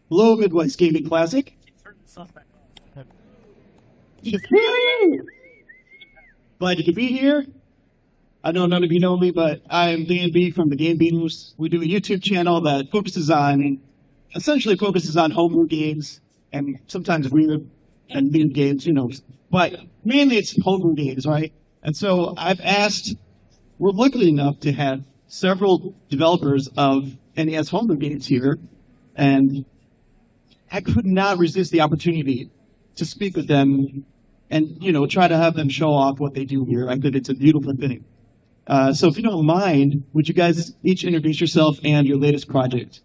Hello, Midwest Gaming Classic. Glad you could be here. I know none of you know me, but I'm Dan B from the Game Beaters. We do a YouTube channel that essentially focuses on homebrew games and sometimes weird and new games, but mainly it's homebrew games, right? And so we're lucky enough to have several developers of NES homebrew games here, and I could not resist the opportunity to speak with them and, try to have them show off what they do here. I think it's a beautiful thing. So if you don't mind, would you guys each introduce yourself and your latest project?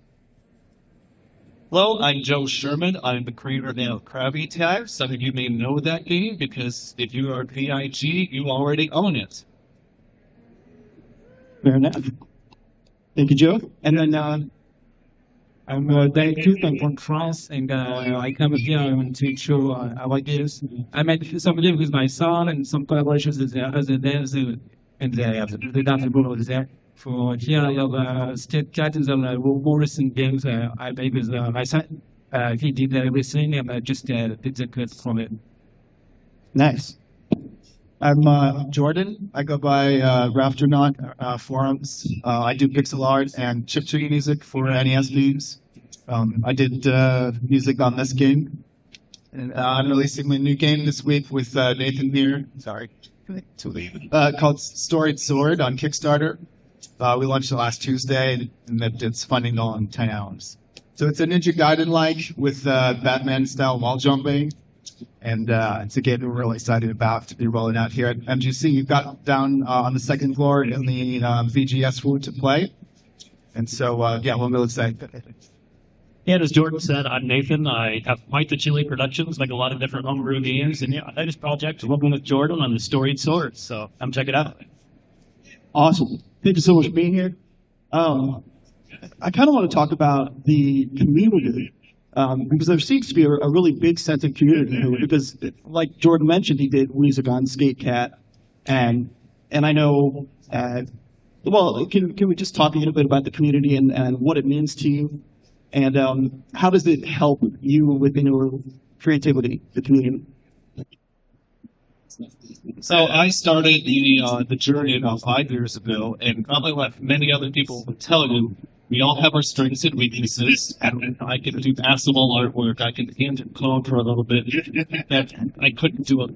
Hello, I'm Joe Sherman. I'm the creator of Krabby Tag. Some of you may know that game because if you are PIG, you already own it. Fair enough. Thank you, Joe. And then I'm Dave Tooth. I'm from France, and I come here to show our ideas. I made some videos with my son and some collaborations with the other days, and the data board there. For here, I have State Cat and some more recent games I made with my son. He did everything, and I just did the cuts from it. nice. I'm Jordan. I go by Rafternaut Forums. I do pixel art and chiptune music for NES games. I did music on this game. And I'm releasing my new game this week with Nathan here. Sorry. Called Storied Sword on Kickstarter. We launched it last Tuesday, and it's funding on 10 hours. So it's a Ninja Gaiden-like with Batman-style wall jumping. And it's a game we're really excited about to be rolling out here at MGC. You've got down on the second floor in the VGS room to play. And so, we're really excited. And as Jordan said, I'm Nathan. I have Fight the Chili Productions, make a lot of different homebrew games. And I this project working with Jordan on the Storied Swords. So come check it out. Awesome. Thank you so much for being here. I kind of want to talk about the community. Because there seems to be a really big sense of community here, because, like Jordan mentioned, he did music on Skate Cat, and I know. Can we just talk a little bit about the community and what it means to you, and how does it help you within your creativity, the community? So I started the journey about 5 years ago, and probably like many other people would tell you, we all have our strengths and weaknesses, and I can do passable artwork. I can hand code for a little bit. That I couldn't do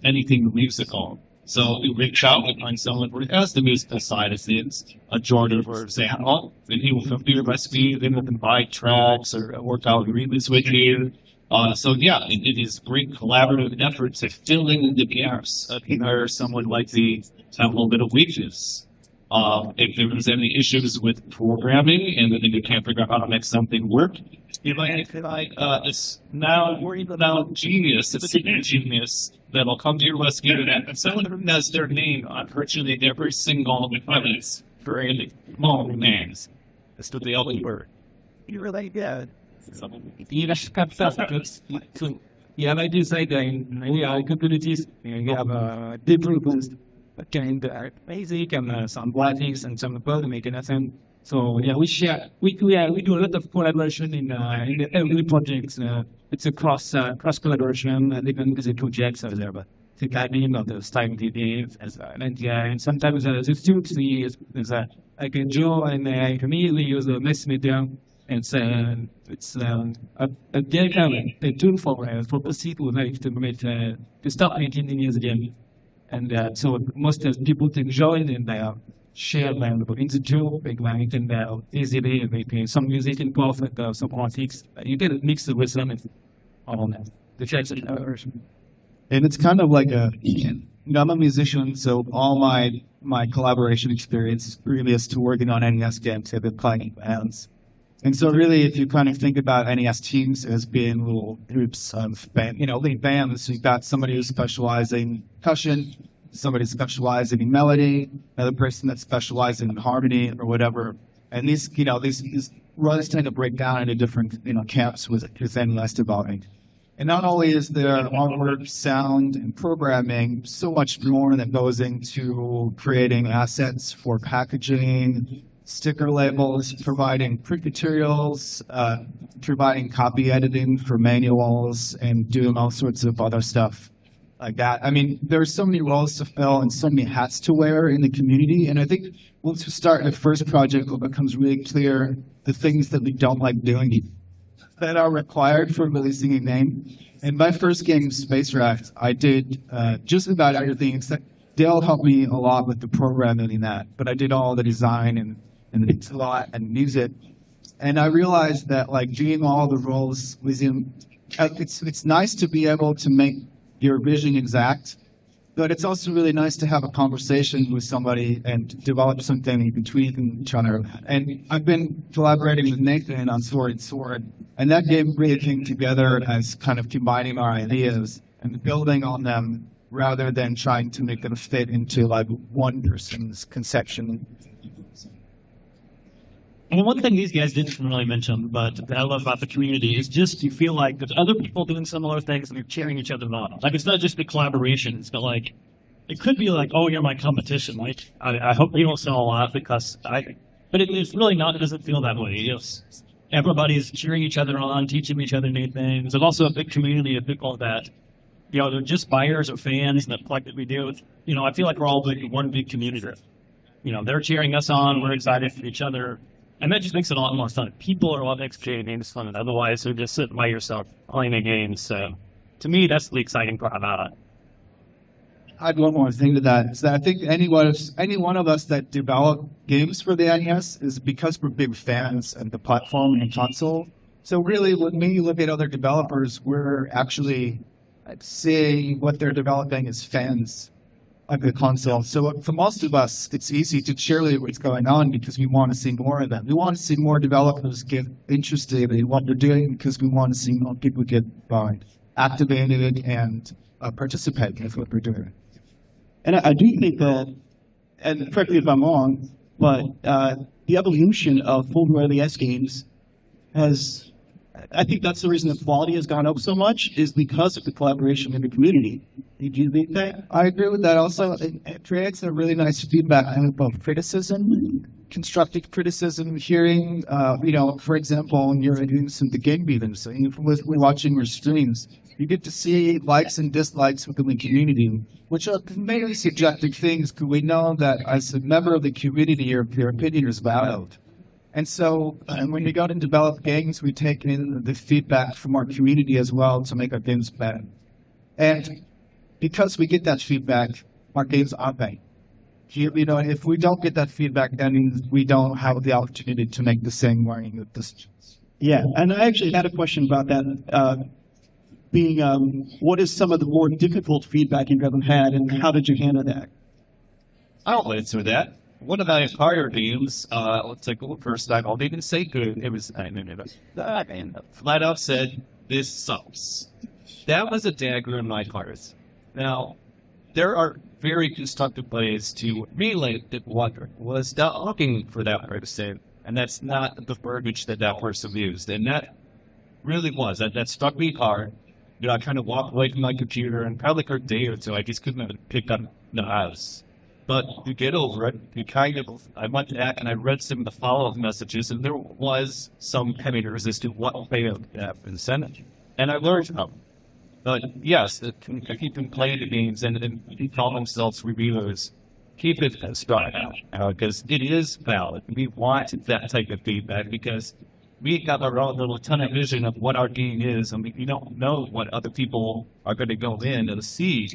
anything musical. So we reach out and find someone who has the musical side of things, a Jordan, for example, and he will configure my speed, then we can buy tracks or work out agreements with you. It is great collaborative effort to fill in the gaps. Hire someone like me to have a little bit of weakness. If there's any issues with programming and then you can't figure out how to make something work, it's now worried about genius. It's a genius that'll come to your rescue, and someone who has their name on virtually every single evidence for any small names. That's what they all word. You're really good. Yeah, I do say that we are communities. We have different kind of basic and some graphics and some code making and so we share. We do a lot of collaboration in every project. It's a cross collaboration. Even with the projects are there, but the guiding of the style TV and sometimes the students is like Joe and I immediately use the mass media. It's a very kind of a tool for people like to start making things again. And so most of people can join and share in the tool, and easily make some music involved with some politics. You can mix it with them and all that. The checks version. And it's kind of like I'm a musician, so all my collaboration experience previous to working on NES games have been playing in bands. And so really, if you kind of think about NES teams as being little groups of lead bands, you've got somebody who's specializing in percussion, somebody specializing in melody, another person that's specializing in harmony or whatever. And these runs tend to break down into different, camps with NES developing. And not only is there artwork, sound, and programming, so much more that goes into creating assets for packaging, sticker labels, providing print materials, providing copy editing for manuals, and doing all sorts of other stuff like that. I mean, there are so many roles to fill and so many hats to wear in the community. And I think once we start the first project, it becomes really clear the things that we don't like doing that are required for releasing a game. In my first game, Space Raft, I did just about everything except Dale helped me a lot with the programming in that, but I did all the design and the pixel and music. And I realized that like doing all the roles was it's nice to be able to make your vision exact, but it's also really nice to have a conversation with somebody and develop something between each other. And I've been collaborating with Nathan on Sword and Sword, and that game really came together as kind of combining our ideas and building on them rather than trying to make them fit into like one person's conception. And one thing these guys didn't really mention, but that I love about the community is just you feel like there's other people doing similar things and you're cheering each other on. Like it's not just the collaboration. It's not like it could be like, oh, you're my competition. Like I hope you don't sell a lot because but it's really not. It doesn't feel that way. It's everybody's cheering each other on, teaching each other new things. There's also a big community of people that they're just buyers or fans that like that we do. I feel like we're all one big community. They're cheering us on. We're excited for each other. And that just makes it a lot more fun. People are a lot executing games fun, and otherwise they're just sitting by yourself playing a game. So, to me, that's the exciting part about it. I have one more thing to that. Is that I think any one of us that develop games for the NES is because we're big fans of the platform and console. So really, when we look at other developers, we're actually seeing what they're developing as fans of the console. So for most of us, it's easy to cheerlead what's going on because we want to see more of them. We want to see more developers get interested in what they're doing because we want to see more people get activated and participate in what we're doing. And I do think that, and correct me if I'm wrong, but the evolution of full NES games has, I think that's the reason the quality has gone up so much is because of the collaboration in the community. Did you think that? I agree with that. Also, it creates a really nice feedback loop of criticism, constructive criticism, hearing, for example, when you're doing some of the game beatings, so we're watching your streams, you get to see likes and dislikes within the community, which are mainly subjective things, because we know that as a member of the community, your opinion is valued. And so when we go to develop games, we take in the feedback from our community as well to make our games better. And because we get that feedback, our games are better. If we don't get that feedback, then we don't have the opportunity to make the same learning decisions. Yeah, and I actually had a question about that. What is some of the more difficult feedback you've ever had, and how did you handle that? I'll answer that. One of my harder games, let's take a look first. I won't even say good. It was, flat out said, this sucks. That was a dagger in my heart. Now, there are very constructive ways to relate that what was not looking for that person, and that's not the verbiage that person used. And that really was, that struck me hard. I kind of walked away from my computer, and probably for a day or two, I just couldn't have picked up the house. But you get over it. I went back and I read some of the follow-up messages, and there was some heaviness as to what failed that been sent. And I learned from them. But yes, keep them playing the games and call themselves reviewers. Keep it strong because it is valid. We want that type of feedback because we got our own little tunnel vision of what our game is, and we don't know what other people are going to go in and see,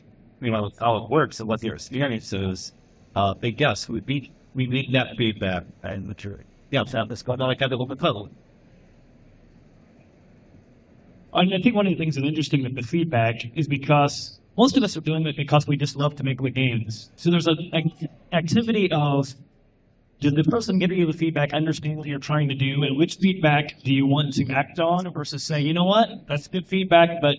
how it works and what their experience is. But yes, we need that feedback and maturity. Yeah, that's got like a little bit puzzle. And I think one of the things that's interesting with the feedback is because most of us are doing it because we just love to make the games. So there's an activity of, did the person giving you the feedback understand what you're trying to do, and which feedback do you want to act on versus say, you know what, that's good feedback, but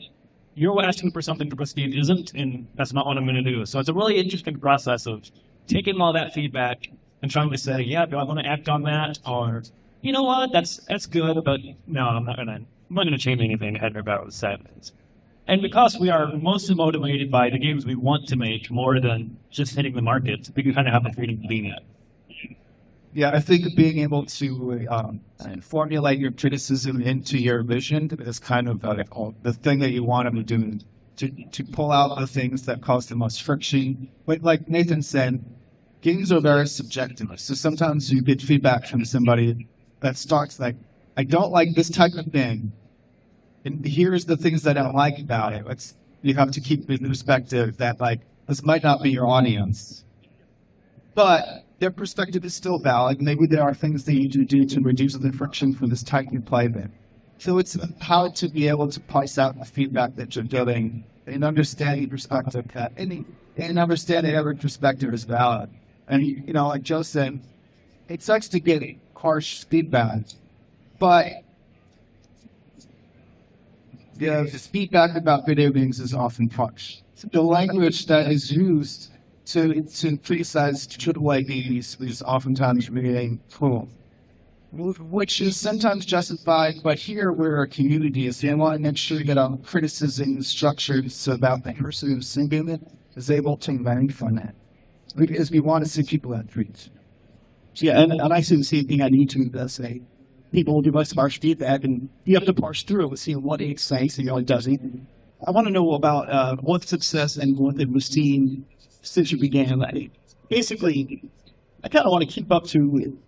you're asking for something the Steve isn't, and that's not what I'm going to do. So it's a really interesting process of taking all that feedback and trying to say, yeah, do I want to act on that? Or, you know what, that's good, but no, I'm not going to change anything about the sentence. And because we are mostly motivated by the games we want to make more than just hitting the market, we can kind of have the freedom of being it. Yeah, I think being able to formulate your criticism into your vision is kind of the thing that you want them to do, to pull out the things that cause the most friction. But like Nathan said, games are very subjective. So sometimes you get feedback from somebody that starts like, I don't like this type of thing. And here's the things that I don't like about it. You have to keep in perspective that like, this might not be your audience. But their perspective is still valid. Maybe there are things that you can do to reduce the friction for this type of play then. So it's how to be able to parse out the feedback that you're getting and understand your perspective and understand that every perspective is valid. And, you know, like Joe said, it sucks to get harsh feedback, but the feedback about video games is often harsh. The language that is used to criticize AAA games is oftentimes really cruel, which is sometimes justified, but here we're a community, so I want to make sure that our criticism is structured so that the person who's singing it is able to learn from that. Because we want to see people at treats. Yeah, and I see the same thing on YouTube that say people will give us harsh feedback, and you have to parse through and see what it says and what it doesn't. I want to know about what success and what it was seen since you began. Like, basically, I kind of want to keep up to.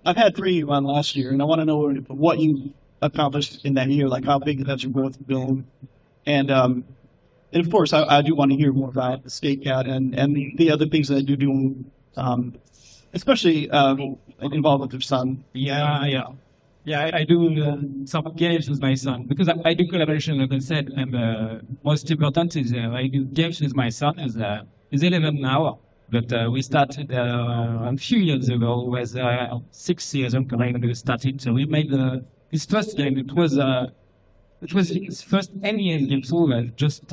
I've had 3 run last year, and I want to know what you accomplished in that year, like how big that's your growth build, and of course, I do want to hear more about the State Cat and the other things that you do, especially involved with your son. Yeah, I do some games with my son because I do collaboration, like I said, and most important is I do games with my son. He's 11 now, but we started a few years ago. With 6 years old when we started. So we made his first game. It was his first NES game, so just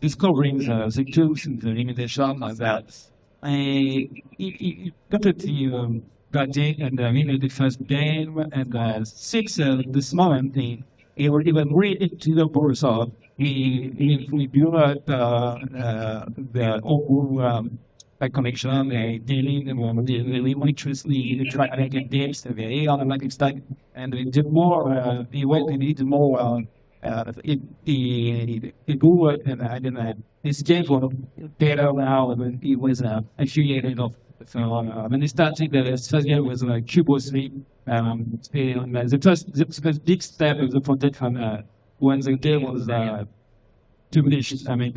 discovering the tools and the limitation like that. He completely got it, and we made the first game, and since this moment, he was even really into the board, so we built the whole connection, dealing really interestingly, try to make it games, very automatic stuff, and we did more, we did more, he grew it, and I didn't, his games were better now, and he was affiliated of. So when he started, the first game was Cubo 3. The first big step of the project from when the game was published. I mean,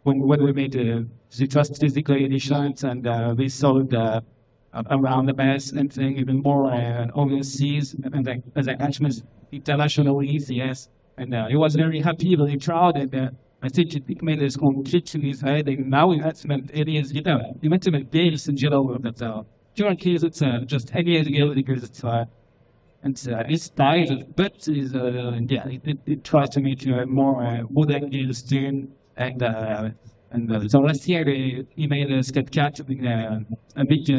when we made the first physical editions, and we sold around the best and thing, even more overseas, and as I mentioned, internationally, yes. And he was very happy, very proud, and I think it made us complete in his head, and now it is, you meant to make games in general, but currently it's just NES games because it's style, but is, it tries to make more modern games too, and so last year he made a Scat Cat, a big,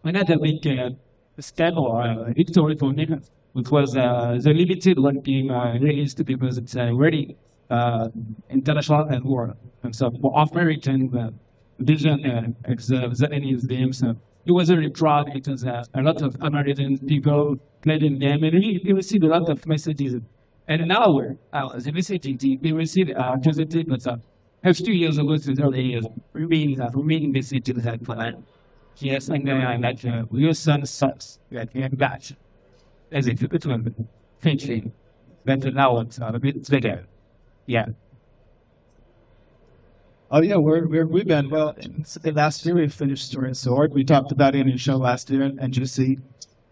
another big scale victory for me, which was the limited one being released because it's already international and world. And so for American vision the NES games, he was very proud because a lot of American people played in them, and he received a lot of messages. And now the message we received positive, but a few years ago, to the early years, remaining messages that yes, and like your son sucks, that you have that. As if it was thinking that now it's a bit better. Yeah. Oh yeah, we've been well. Last year we finished Story Sword. We talked about it in the show last year, and just see.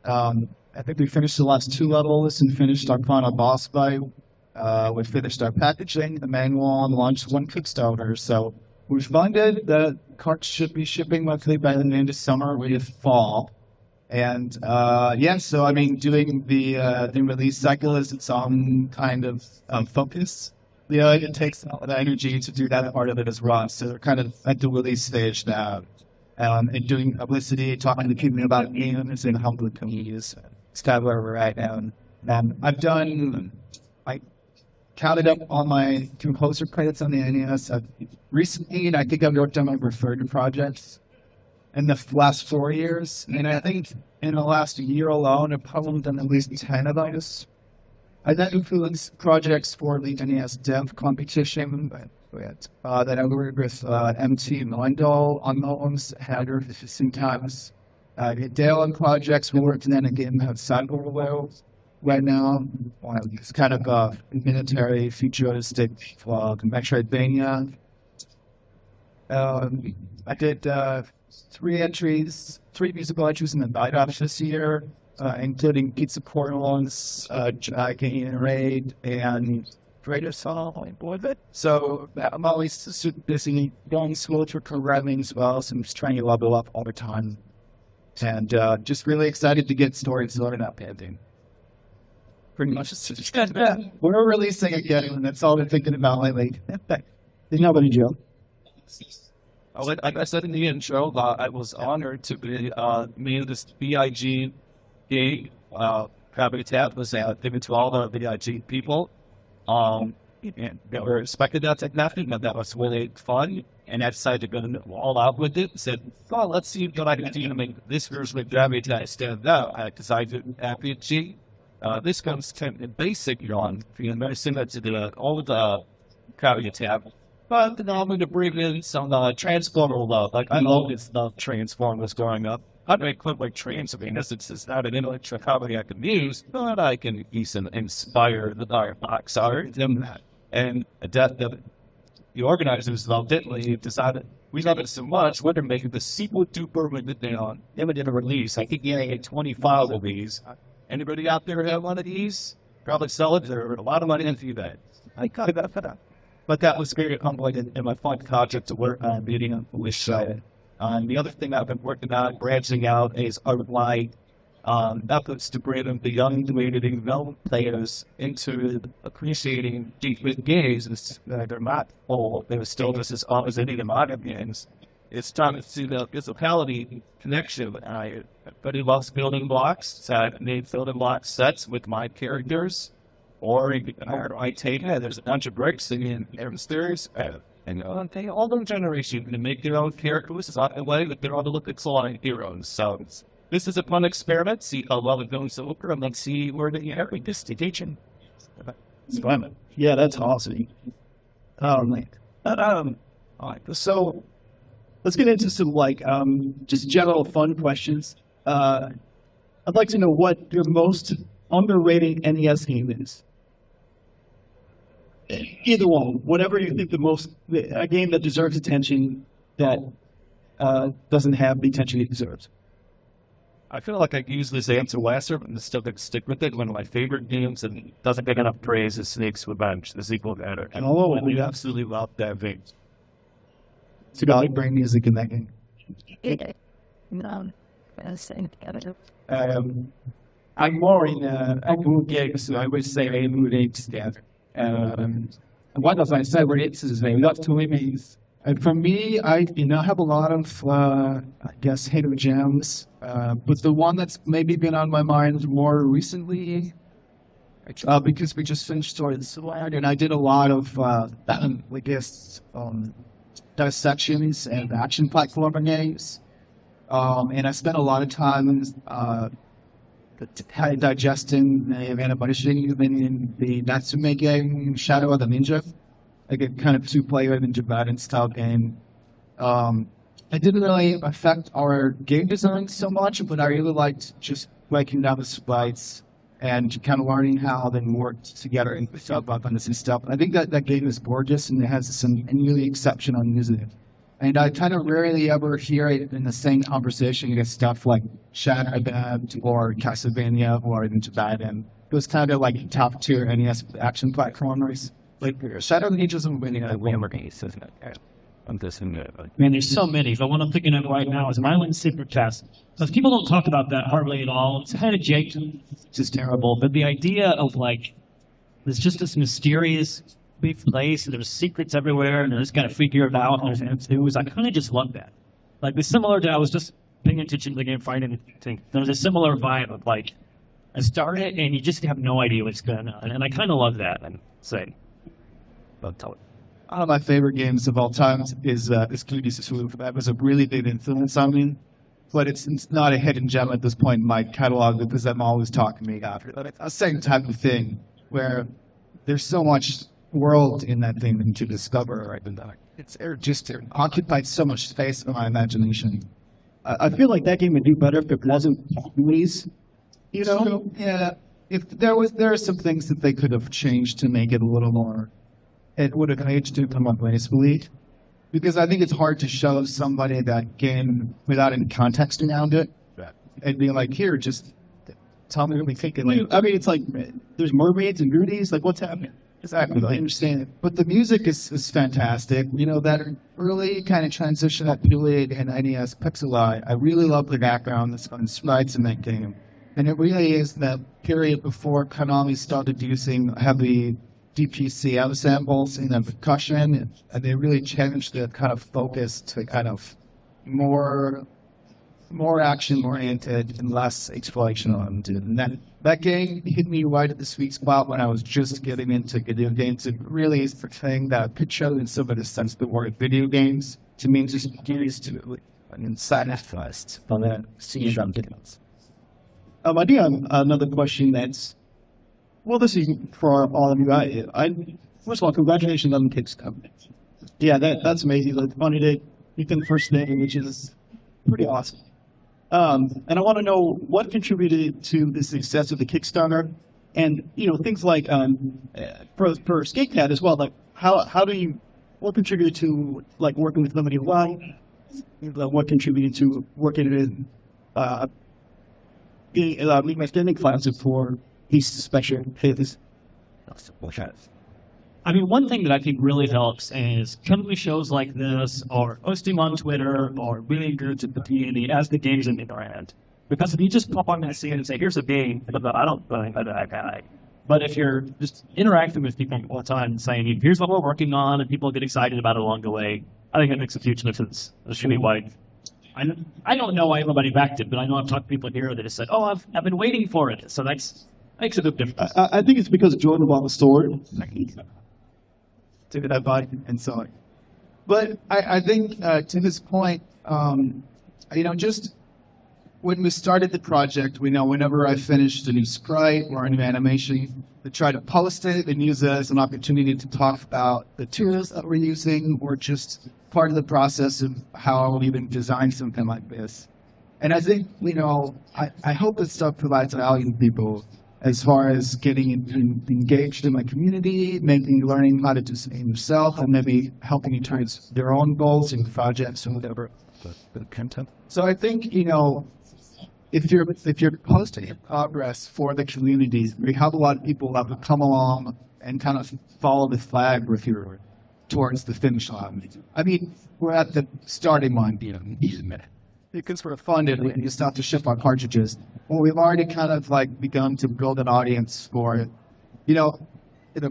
I think we finished the last 2 levels and finished our final boss fight. We finished our packaging, the manual, and launched 1 Kickstarter. So we've funded. The carts should be shipping monthly by the end of summer, with fall. And so I mean, doing the release cycle is its own kind of focus. It takes a lot of energy to do that part of it as well. So they're kind of at the release stage now, and doing publicity, talking to people about games and how good can we use. It's kind of where we're at now. I've done, I counted up all my composer credits on the NES. Recently, I think I've worked on my preferred projects. in the last 4 years, and I think in the last year alone, I've probably done at least 10 of those. I then influenced projects for the NES Dev competition that I worked with MT Mindall on those, Hatter sometimes. Dale on projects we worked in again have cyber right now. It's kind of military futuristic Metroidvania. I did 3 musical entries in the write-offs this year, including Pizza Portals, Dragon Raid, and Greater Song. So I'm always super busy going to school for programming as well, so I'm just trying to level up all the time. And just really excited to get stories sorted out painting. Pretty much. We're releasing again, and that's all I'm thinking about lately. Nobody, Joe. Like I said in the intro, I was honored to be made this BIG gig. Habitat was given to all the BIG people. And they were expected that to happen, but that was really fun. And I decided to go all out with it. Said, "Oh, let's see what I can do to make this version of Habitat stand out." I decided BIG. This comes kind of basic on, very similar to the old Habitat. But then I'm going to bring in some Transformer love. Like, I always loved Transformers growing up. I don't quite like Transformers. It's not an intellectual comedy I can use, but I can inspire the box art. And the organizers loved it. They decided, we love it so much, we're going to make it the sequel to limited release. I think getting 25 of these. Anybody out there have one of these? Probably sell it. There are a lot of money into that. I got that. But that was very humbling and my fun project to work on meeting with show. The other thing I've been working on, branching out, is outline efforts to bring the young community development players into appreciating deep games. They're not old. They're still just as old as any of the modern games. It's time to see the physicality connection. But it loves building blocks. So I've made building block sets with my characters. Or I take there's a bunch of bricks and stairs, and they all the generation to make their own characters in a way that they're all to look at solid heroes. So this is a fun experiment. See how well it goes over, and let's see where the this teaching. It's fun. Yeah, that's awesome. All right, so let's get into some just general fun questions. I'd like to know what your most underrated NES game is. Either one, whatever you think a game that deserves attention that doesn't have the attention it deserves. I feel like I use this answer last year, but I'm still going to stick with it. One of my favorite games and doesn't get enough praise is Snake's Revenge, the sequel to that. And we absolutely love that game. It's about brain music in that game. I'm more in actual games, so I would say I would instead. What as I said, where it's his name, that's two means. And for me, I have a lot of I guess hidden gems, but the one that's maybe been on my mind more recently, because we just finished Story and I did a lot of I guess dissections and action platformer games, and I spent a lot of time digesting and punishing in the Natsume game Shadow of the Ninja, like a kind of 2-player Ninja Gaiden style game. It didn't really affect our game design so much, but I really liked just breaking down the sprites and kind of learning how they worked together and weapons and stuff. I think that game is gorgeous and it has some really exceptional music. And I kind of rarely ever hear it in the same conversation as stuff like Shattered or Castlevania or even Gaiden. It was kind of like top tier NES action platformers. Like Shadow Ninja isn't really a games, isn't it? Man, there's so many. The one I'm thinking of right now is Myland Secret Test. Because people don't talk about that hardly at all. It's kind of janky, it's just terrible. But the idea of there's just this mysterious big place, and there's secrets everywhere, and I just got to figure it out. And it was, I kind of just love that. It's similar to, I was just paying attention to the game Fighting. There was a similar vibe of I started and you just have no idea what's going on. And I kind of love that. And say, don't tell it. One of my favorite games of all time is Cooties Swoop. That was a really big influence on me. but it's not a hidden gem at this point in my catalog because I'm always talking to me after. But it's the same type of thing where there's so much world in that thing to discover. Right? It occupies so much space in my imagination. I feel like that game would do better if it wasn't movies. You know? So, yeah. If there are some things that they could have changed to make it a little more, it would have aged it more gracefully. Because I think it's hard to show somebody that game without any context around it, and be like, here, just tell me what we think. I mean, it's like there's mermaids and beauties. Like, what's happening? Exactly. I understand it. But the music is fantastic. You know, that early kind of transition that period in NES pixel art, I really love the background that's on sprites in that game. And it really is that period before Konami started using heavy DPCM samples in the percussion, and they really changed the kind of focus to kind of more action-oriented and less exploration-oriented. And that game hit me right at the sweet spot when I was just getting into video games. It really is the thing that I could show in some of the sense of the word video games to me just used to an inside first on that scene drum games. I do have another question that's, well, this is for all of you. First of all, congratulations on the Kickstarter. Yeah, that's amazing. It's funny that you did the first thing, which is pretty awesome. And I want to know what contributed to the success of the Kickstarter, and things like for SkateCat as well. Like what contributed to like working with Limited Life? What contributed to working with my standing classes for these special cases? I mean, one thing that I think really helps is coming to shows like this, or posting on Twitter, or really good to the community as the game's in their hand. Because if you just pop on that scene and say, "Here's a game," I don't think that guy. But if you're just interacting with people all the time and saying, "Here's what we're working on," and people get excited about it along the way, I think it makes a huge difference. That's really why. I don't know why everybody backed it, but I know I've talked to people here that have said, "Oh, I've been waiting for it." So makes a big difference. I think it's because Jordan bought the story. To that body and so on. But I think to this point, just when we started the project, we know whenever I finished a new sprite or a new animation, to try to post it and use it as an opportunity to talk about the tools that we're using or just part of the process of how we even design something like this. And I think, I hope this stuff provides value to people as far as getting engaged in my community, maybe learning how to do something yourself, and maybe helping you towards their own goals and projects or whatever. So I think, if you're posting progress for the community, we have a lot of people that will come along and kind of follow the flag with you towards the finish line. I mean, we're at the starting line, you can sort of fund it and you start to ship our cartridges. Well, we've already kind of like begun to build an audience for it.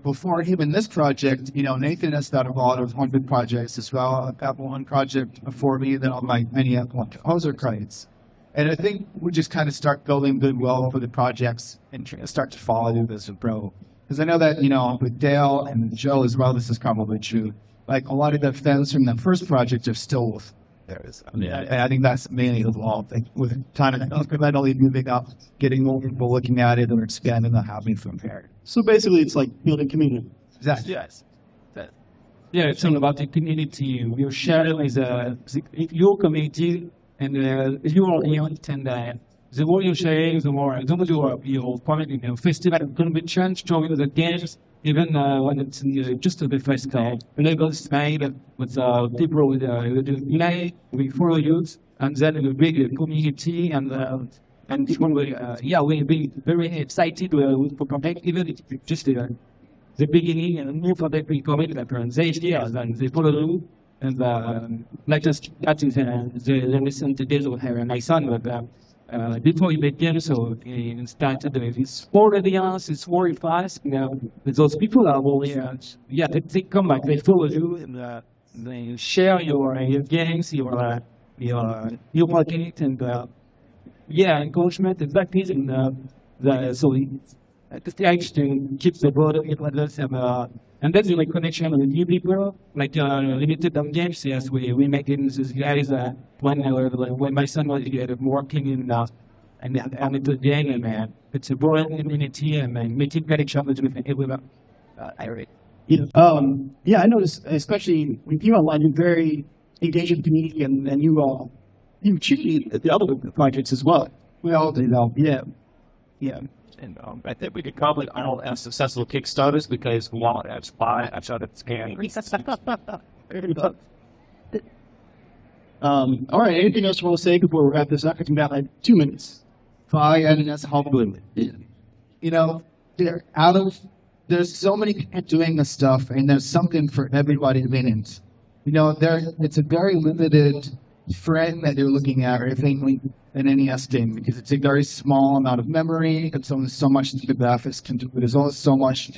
Before even this project, Nathan has done a lot of 100 projects as well. I've got one project before me that on my many composer credits. And I think we just kind of start building goodwill for the projects and start to follow this and grow. Because I know that, with Dale and Joe as well, this is probably true. Like a lot of the fans from that first project are still with there is. And I think that's mainly the law thing with kind of incrementally moving up, getting more people looking at it and expanding the hobby from there. So basically, it's like building community. Exactly. Yes. Yeah, it's all about the community. Your shadow is your community, and you are and the more you share, the more your community, festival convention, showing the games, even when it's just a bit festival, labels made with people with unite, we follow youth, and then a big community, and people will be very excited for project, even if it's just the beginning and new project will come in and they follow you. And like just they listen to this with my son, but before he began, so he started with sport audience, it's very fast. Those people are really, they come back, they follow you, and they share your games, your market, and encouragement, exactly. And so the stage to keep the board of it with us, and And that's the like connection with new people, like limited on games. Yes, we make games with guys. When my son was working in and it's a game, man. It's a growing community and making connections with Irate. Yeah, I noticed, especially with you online, you're very engaged with the community, and you cheerlead the other projects as well. Well, Yeah. and I think we could probably all have successful Kickstarters because we want to spy. I saw that scan. All right. Anything else you want to say before we wrap this up? It's about like 2 minutes. Bye, and that's how good. You know, there's so many people doing this stuff, and there's something for everybody in it. You know, it's a very limited frame that you're looking at, or anything an NES game, because it's a very small amount of memory, and so there's so much that the graphics can do. There's only so much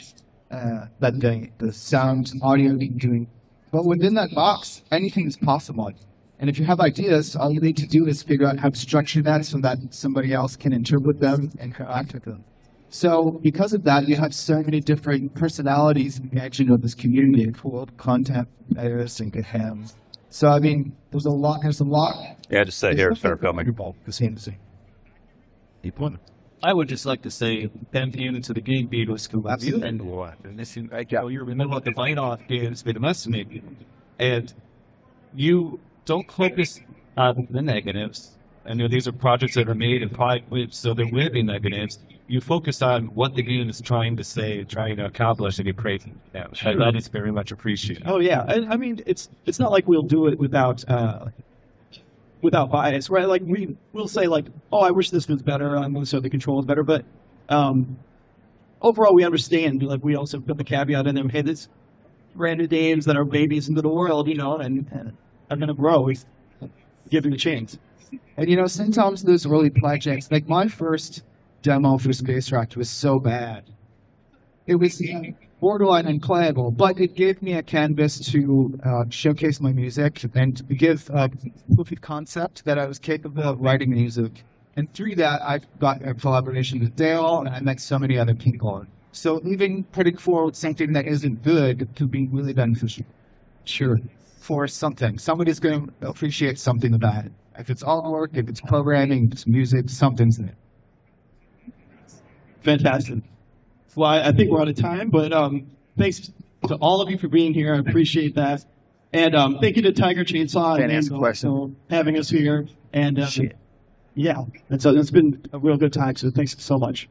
that the sound, audio can do. But within that box, anything is possible. And if you have ideas, all you need to do is figure out how to structure that so that somebody else can interpret them and interact with them. So because of that, you have so many different personalities imagine of this community full of content creators and good hands. So I mean, there's a lot. Yeah, just sit here and start filming. I would just like to say thank you to the Game Beatles who and this is like you remember what the bite-off games made us make, and you don't focus on the negatives. I know these are projects that are made in private, so there will be negatives. You focus on what the game is trying to say, trying to accomplish, and you praise it. Yeah, that is very much appreciated. Oh yeah, I mean it's not like we'll do it without bias, right? Like we'll say like, oh, I wish this was better, I wish the control was better, but overall we understand. Like we also put the caveat in there, hey, this brand new games that are babies into the world, you know, and are gonna grow. We give them a chance. And you know, sometimes those early projects, like my first demo for Space Rock was so bad. It was borderline unplayable, but it gave me a canvas to showcase my music and to give proof of concept that I was capable of writing music. And through that, I got a collaboration with Dale, and I met so many other people. So even putting forward something that isn't good could be really beneficial. Sure. For something. Somebody's going to appreciate something about it. If it's artwork, if it's programming, if it's music, something's in it. Fantastic. Well, I think we're out of time, but thanks to all of you for being here. I appreciate that. And thank you to Tiger Chainsaw and for having us here. And yeah, it's been a real good time, so thanks so much.